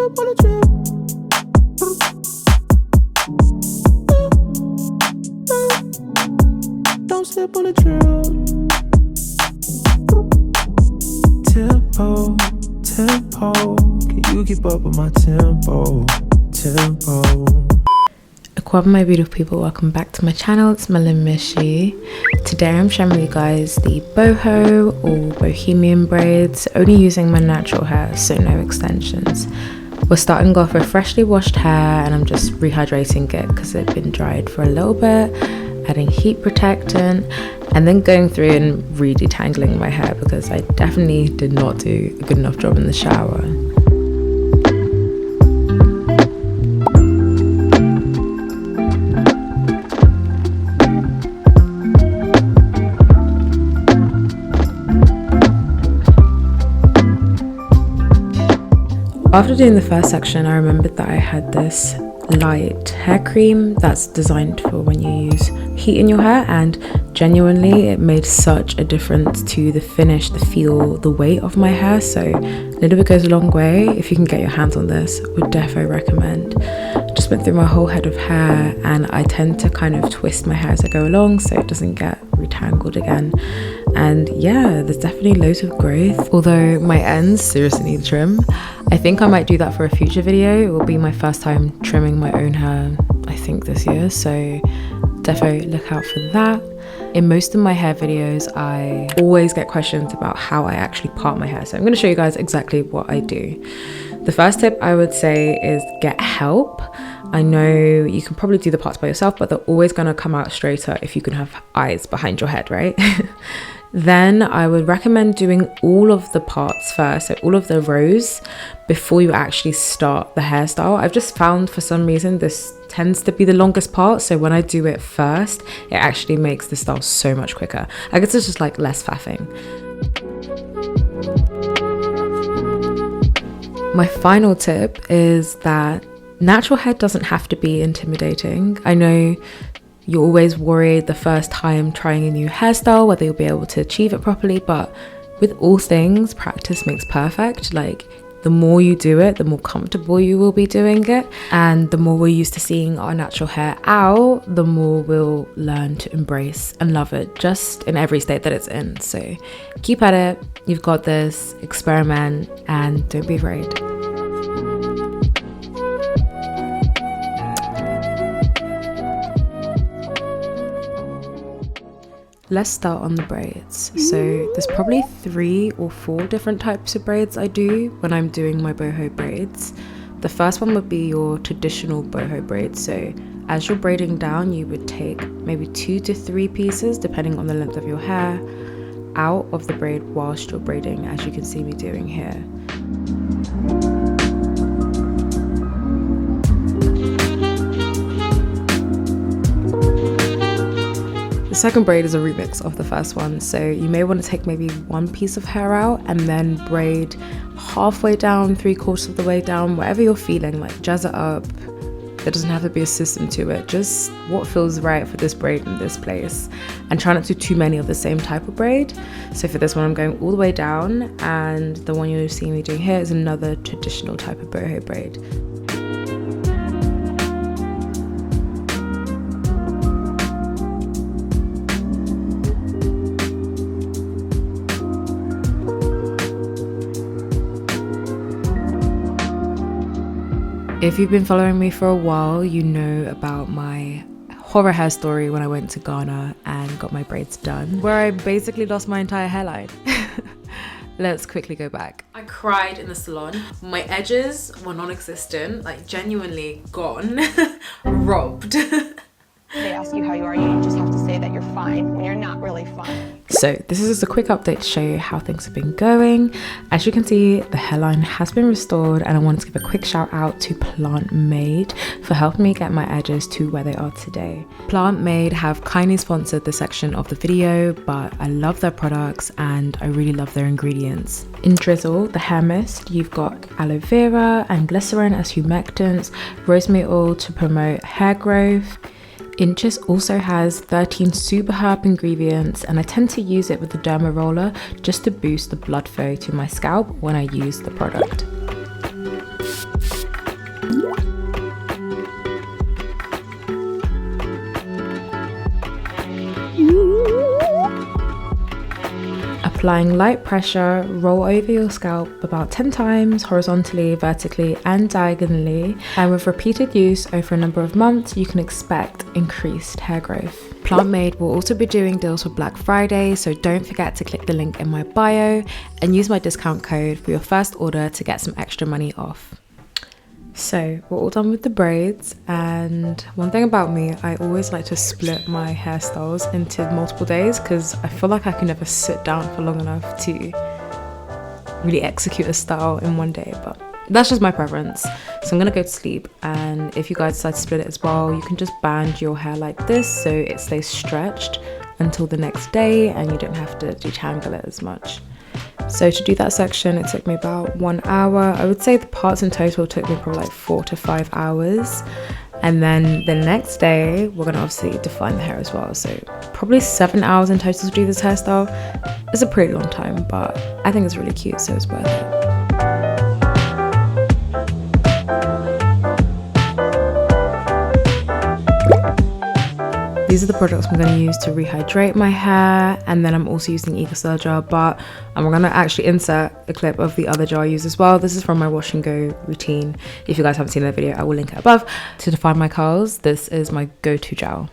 slip on the trail. Don't slip on the trail. Tempo, tempo. Can you keep up with my tempo? Tempo. Welcome my beautiful people, welcome back to my channel. It's Malimishi. Today I'm showing you guys the boho or bohemian braids, only using my natural hair, so no extensions. We're starting off with freshly washed hair and I'm just rehydrating it because it's been dried for a little bit, adding heat protectant, and then going through and re-detangling my hair because I definitely did not do a good enough job in the shower. After doing the first section, I remembered that I had this light hair cream that's designed for when you use heat in your hair, and genuinely it made such a difference to the finish, the feel, the weight of my hair. So a little bit goes a long way. If you can get your hands on this, would defo recommend. Just went through my whole head of hair and I tend to kind of twist my hair as I go along so it doesn't get retangled again. And yeah, there's definitely loads of growth, although my ends seriously need trim. I think I might do that for a future video. It will be my first time trimming my own hair, I think, this year, so defo look out for that. In most of my hair videos, I always get questions about how I actually part my hair, so I'm going to show you guys exactly what I do. The first tip I would say is get help. I know you can probably do the parts by yourself, but they're always going to come out straighter if you can have eyes behind your head, right? Then I would recommend doing all of the parts first, so all of the rows, before you actually start the hairstyle. I've just found for some reason this tends to be the longest part, so when I do it first, it actually makes the style so much quicker. I guess it's just like less faffing. My final tip is that natural hair doesn't have to be intimidating. I know you're always worried the first time trying a new hairstyle whether you'll be able to achieve it properly, but with all things, practice makes perfect. Like, the more you do it, the more comfortable you will be doing it, and the more we're used to seeing our natural hair out, the more we'll learn to embrace and love it just in every state that it's in. So keep at it, you've got this, experiment, and don't be afraid. Let's start on the braids. So there's probably 3 or 4 different types of braids I do when I'm doing my boho braids. The first one would be your traditional boho braids. So as you're braiding down, you would take maybe 2 to 3 pieces, depending on the length of your hair, out of the braid whilst you're braiding, as you can see me doing here. The second braid is a remix of the first one, so you may want to take maybe 1 piece of hair out and then braid halfway down, 3/4 of the way down, whatever you're feeling, like jazz it up. There doesn't have to be a system to it, just what feels right for this braid in this place. And try not to do too many of the same type of braid. So for this one, I'm going all the way down, and the one you're seeing me doing here is another traditional type of boho braid. If you've been following me for a while, you know about my horror hair story when I went to Ghana and got my braids done, where I basically lost my entire hairline. Let's quickly go back. I cried in the salon. My edges were non-existent, like genuinely gone, robbed. They ask you how you are, you just have to say that you're fine when you're not really fine. So this is just a quick update to show you how things have been going. As you can see, the hairline has been restored, and I wanted to give a quick shout out to Plantmade for helping me get my edges to where they are today. Plantmade have kindly sponsored this section of the video, but I love their products and I really love their ingredients. In Drizzle, the hair mist, you've got aloe vera and glycerin as humectants, rosemary oil to promote hair growth. Inches also has 13 super herb ingredients, and I tend to use it with the derma roller just to boost the blood flow to my scalp when I use the product. Applying light pressure, roll over your scalp about 10 times horizontally, vertically and diagonally, and with repeated use over a number of months you can expect increased hair growth. Plantmade will also be doing deals for Black Friday, so don't forget to click the link in my bio and use my discount code for your first order to get some extra money off. So we're all done with the braids, and one thing about me, I always like to split my hairstyles into multiple days because I feel like I can never sit down for long enough to really execute a style in one day, but that's just my preference. So I'm gonna go to sleep, and if you guys decide to split it as well, you can just band your hair like this so it stays stretched until the next day and you don't have to detangle it as much. So to do that section, it took me about 1 hour. I would say the parts in total took me probably like 4 to 5 hours. And then the next day, we're gonna obviously define the hair as well. So probably 7 hours in total to do this hairstyle. It's a pretty long time, but I think it's really cute, so it's worth it. These are the products I'm going to use to rehydrate my hair, and then I'm also using Eco Styler jar, but I'm going to actually insert a clip of the other jar I use as well. This is from my wash and go routine. If you guys haven't seen that video, I will link it above. To define my curls, this is my go-to gel.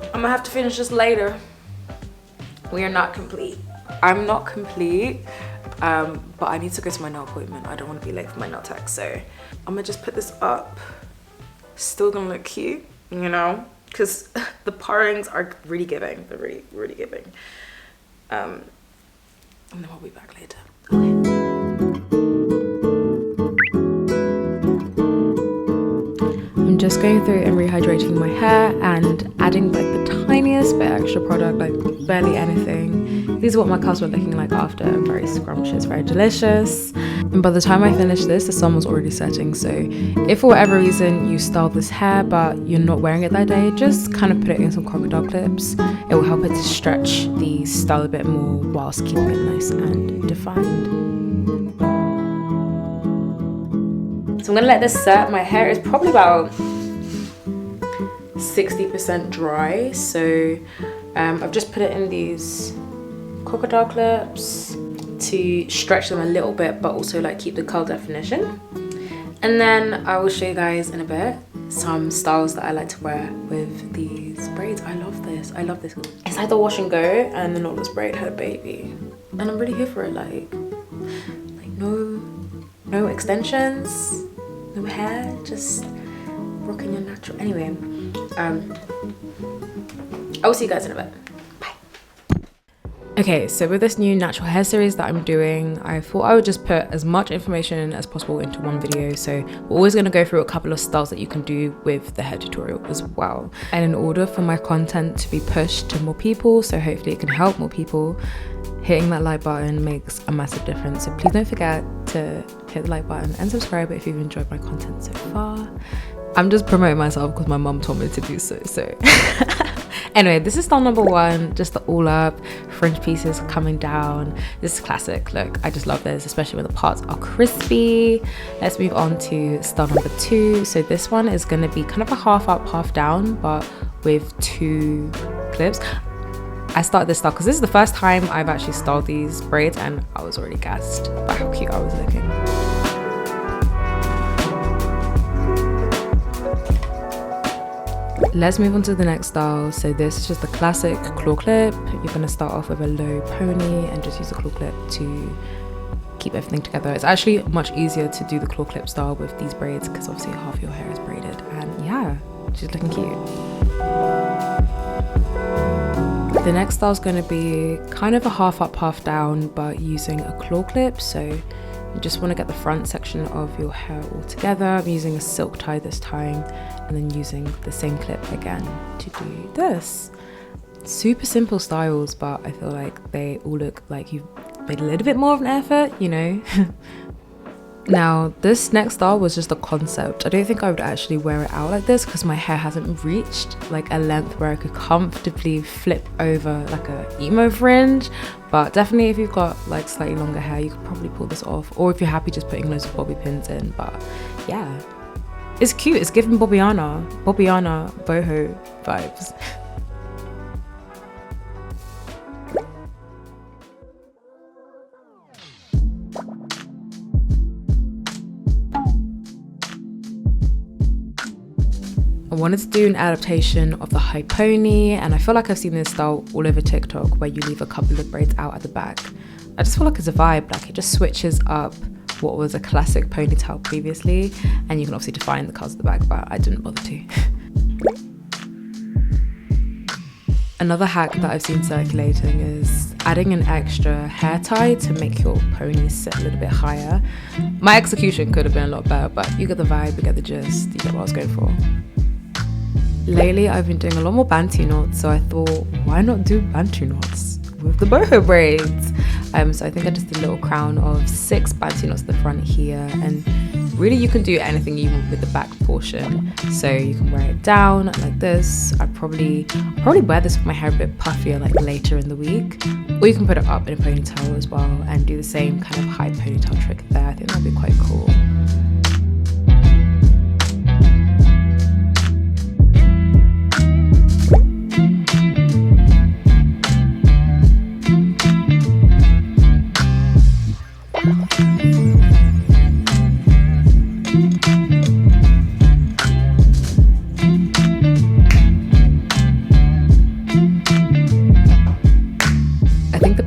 I'm gonna have to finish this later. We are not complete. I'm not complete, but I need to go to my nail appointment. I don't want to be late for my nail tech, so I'm gonna just put this up. Still gonna look cute, you know, because the parings are really giving. They're really, really giving. And then we'll be back later. Okay. I'm just going through and rehydrating my hair and adding like the tiniest bit extra product, like barely anything. These are what my curls were looking like after. Very scrumptious, very delicious. And by the time I finished this, the sun was already setting. So if for whatever reason you style this hair but you're not wearing it that day, just kind of put it in some crocodile clips. It will help it to stretch the style a bit more whilst keeping it nice and defined. So I'm gonna let this set. My hair is probably about 60% dry, so I've just put it in these crocodile clips to stretch them a little bit but also like keep the curl definition. And then I will show you guys in a bit some styles that I like to wear with these braids. I love this. I love this. It's like the wash and go and the knotless braid had a baby, and I'm really here for it. Like no extensions, no hair, just rocking your natural. Anyway, I will see you guys in a bit. Bye. Okay, so with this new natural hair series that I'm doing, I thought I would just put as much information as possible into one video. So we're always going to go through a couple of styles that you can do with the hair tutorial as well. And in order for my content to be pushed to more people, so hopefully it can help more people, hitting that like button makes a massive difference. So please don't forget to hit the like button and subscribe if you've enjoyed my content so far. I'm just promoting myself because my mum told me to do so. Anyway, this is style number 1, just the all up fringe pieces coming down. This is classic look. I just love this, especially when the parts are crispy. Let's move on to style number 2. So this one is going to be kind of a half up, half down, but with 2 clips. I started this style because this is the first time I've actually styled these braids, and I was already gassed by how cute I was looking. Let's move on to the next style. So this is just the classic claw clip. You're going to start off with a low pony and just use the claw clip to keep everything together. It's actually much easier to do the claw clip style with these braids because obviously half your hair is braided, and yeah, she's looking cute. The next style is going to be kind of a half up, half down, but using a claw clip. So you just want to get the front section of your hair all together. I'm using a silk tie this time, and then using the same clip again to do this. Super simple styles, but I feel like they all look like you've made a little bit more of an effort, you know. Now, this next style was just a concept. I don't think I would actually wear it out like this because my hair hasn't reached like a length where I could comfortably flip over like a emo fringe. But definitely if you've got like slightly longer hair, you could probably pull this off. Or if you're happy just putting loads of bobby pins in. But yeah, it's cute. It's giving Bobbiana boho vibes. I wanted to do an adaptation of the high pony, and I feel like I've seen this style all over TikTok where you leave a couple of braids out at the back. I just feel like it's a vibe, like it just switches up what was a classic ponytail previously, and you can obviously define the curls at the back, but I didn't bother to. Another hack that I've seen circulating is adding an extra hair tie to make your pony sit a little bit higher. My execution could have been a lot better, but you get the vibe, you get the gist, you get what I was going for. Lately, I've been doing a lot more bantu knots, so I thought, why not do bantu knots with the boho braids? So I think I just did a little crown of 6 bantu knots at the front here, and really you can do anything you want with the back portion. So you can wear it down like this. I'll probably wear this with my hair a bit puffier like later in the week, or you can put it up in a ponytail as well and do the same kind of high ponytail trick there. I think that'd be quite cool.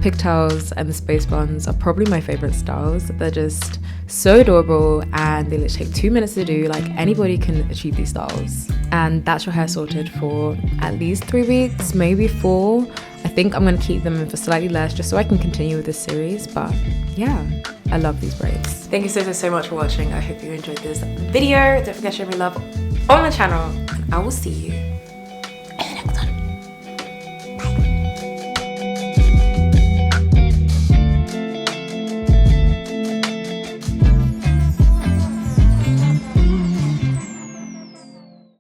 Pigtails and the space buns are probably my favorite styles. They're just so adorable and they literally take 2 minutes to do. Like anybody can achieve these styles. And that's your hair sorted for at least 3 weeks, maybe 4. I think I'm going to keep them in for slightly less just so I can continue with this series. But yeah, I love these braids. Thank you so much for watching. I hope you enjoyed this video. Don't forget to show me love on my channel. I will see you